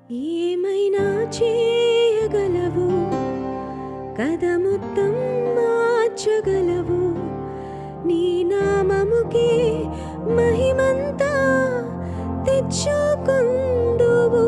ఏమైనా చేయగలవు, కథ మొత్తం మార్చగలవు. నీ నామముకే మహిమంతా తెచ్చుకుందువు.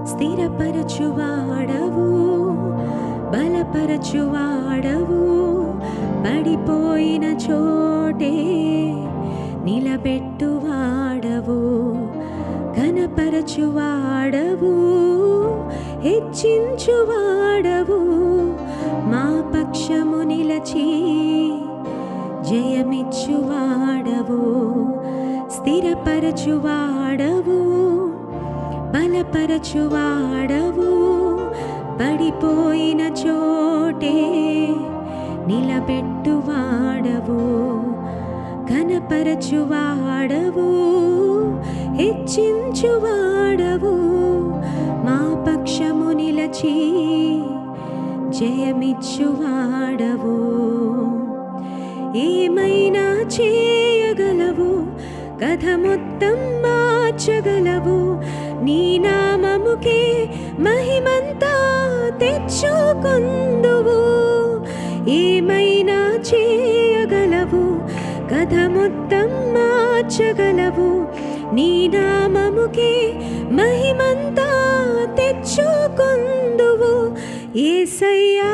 స్థిరపరచువాడవు, బలపరచువాడవు, పడిపోయిన చోటే నిలబెట్టువాడవు. ఘనపరచువాడవు, హెచ్చించువాడవు, మా పక్షము నిలచి జయమిచ్చువాడవు. స్థిరపరచువాడవు, బలపరచువాడవు, పడిపోయిన చోటే నిలబెట్టువాడవు. ఘనపరచువాడవు, హెచ్చించువాడవు, మా పక్షము నిలచి జయమిచ్చువాడవు. ఏమైనా చేయగలవు, కథ మొత్తం మార్చగలవు. నీ నామముకే మహిమంతా తెచ్చుకుందువు. ఏమైనా చేయగలవు, కథ మొత్తం మార్చగలవు. నీ నామముకే మహిమంతా తెచ్చుకుందువు. యేసయ్యా,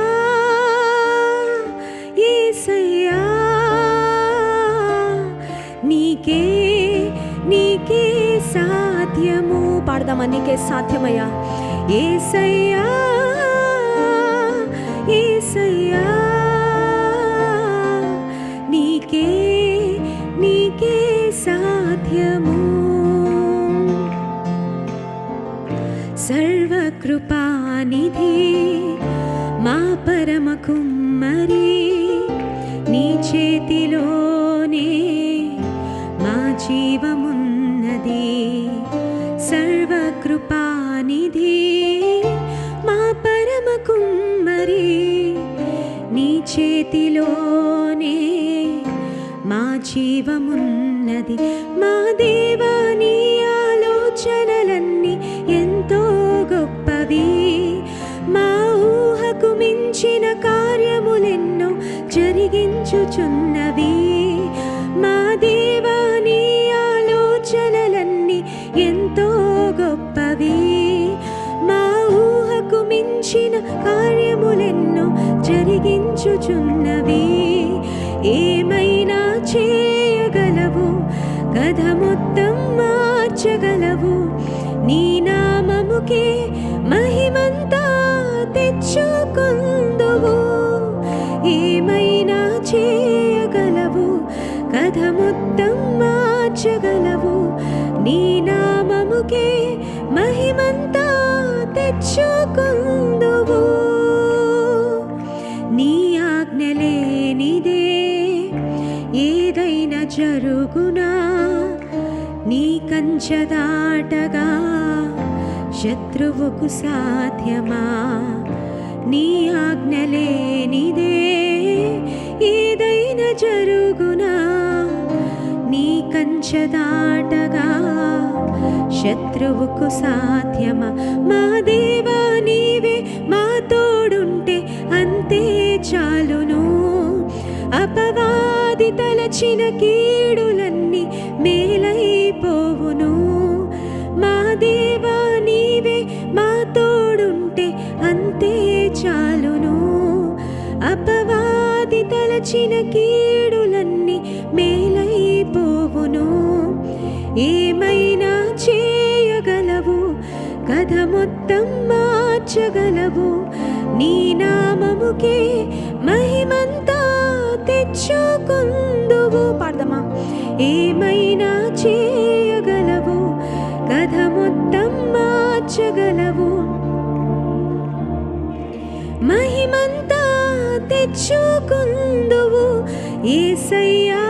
యేసయ్యా, నీకే నీకే సాధ్యము. పాడదామా? నీకే సాధ్యమయ్యా. యేసయ్యా, యేసయ్యా, నీకే నీకే సాధ్యము. సర్వకృపానిధి మా పరమ కుమ్మరి, నీ చేతిలోనే మా జీవమున్నది. సర్వకృపానిధి మా పరమ కుమ్మరి, నీ చేతిలోనే మా జీవమున్నది. మా దేవా, నీ ఆలోచనలన్నీ ఎంతో గొప్పవి. మా ఊహకు మించిన కార్యములెన్నో జరిగించుచున్నవి. మా దేవా, నీ ఆలోచనలన్నీ ఎంతో గొప్పవి. మా ఊహకు మించిన కార్యములెన్నో జరిగించుచున్నవి. ఏమైనా చేయగలవు, కథ మొత్తం మార్చగలవు. నీ నామముకే మహిమంతా తెచ్చుకుందువు. ఏమైనా చేయగలవు, కథ మొత్తం మార్చగలవు. నీ నామముకే మహిమంతా తెచ్చుకుందువు. నీ ఆజ్ఞ లేనిదే ఏదైనా జరుగునా? నీ కంచె దాటగా శత్రువుకు సాధ్యమా? నీ ఆజ్ఞ లేనిదే ఏదైనా జరుగునా? నీ కంచె దాటగా శత్రువుకు సాధ్యమా? మా దేవా, నీవే మా తోడుంటే అంతే చాలును. అపవాది తలచిన కీడులన్నీ మేలైపోవును. మా దేవా, నీవే మా తోడుంటే అంతే చాలును. అపవాది తలచిన కీడులన్నీ మేలైపోవును. ఏమైనా చేయగలవు, కథ మొత్తం మార్చగలవు. నీ నామముకే మహిమంతా తెచ్చుకుందువు. పాడదామా? ఏమైనా చేయగలవు, కథ మొత్తం మార్చగలవు. మహిమంతా తెచ్చుకుందువు. యేసయ్యా,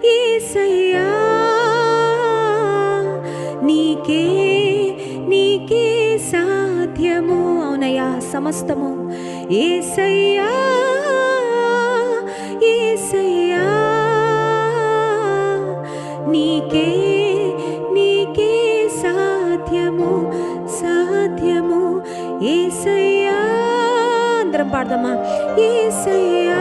యేసయ్యా, సమస్తము యేసయ్యా యేసయ్యా నీకే నీకే సాధ్యము యేసయ్యా అందరం పాడదామా యేసయ్యా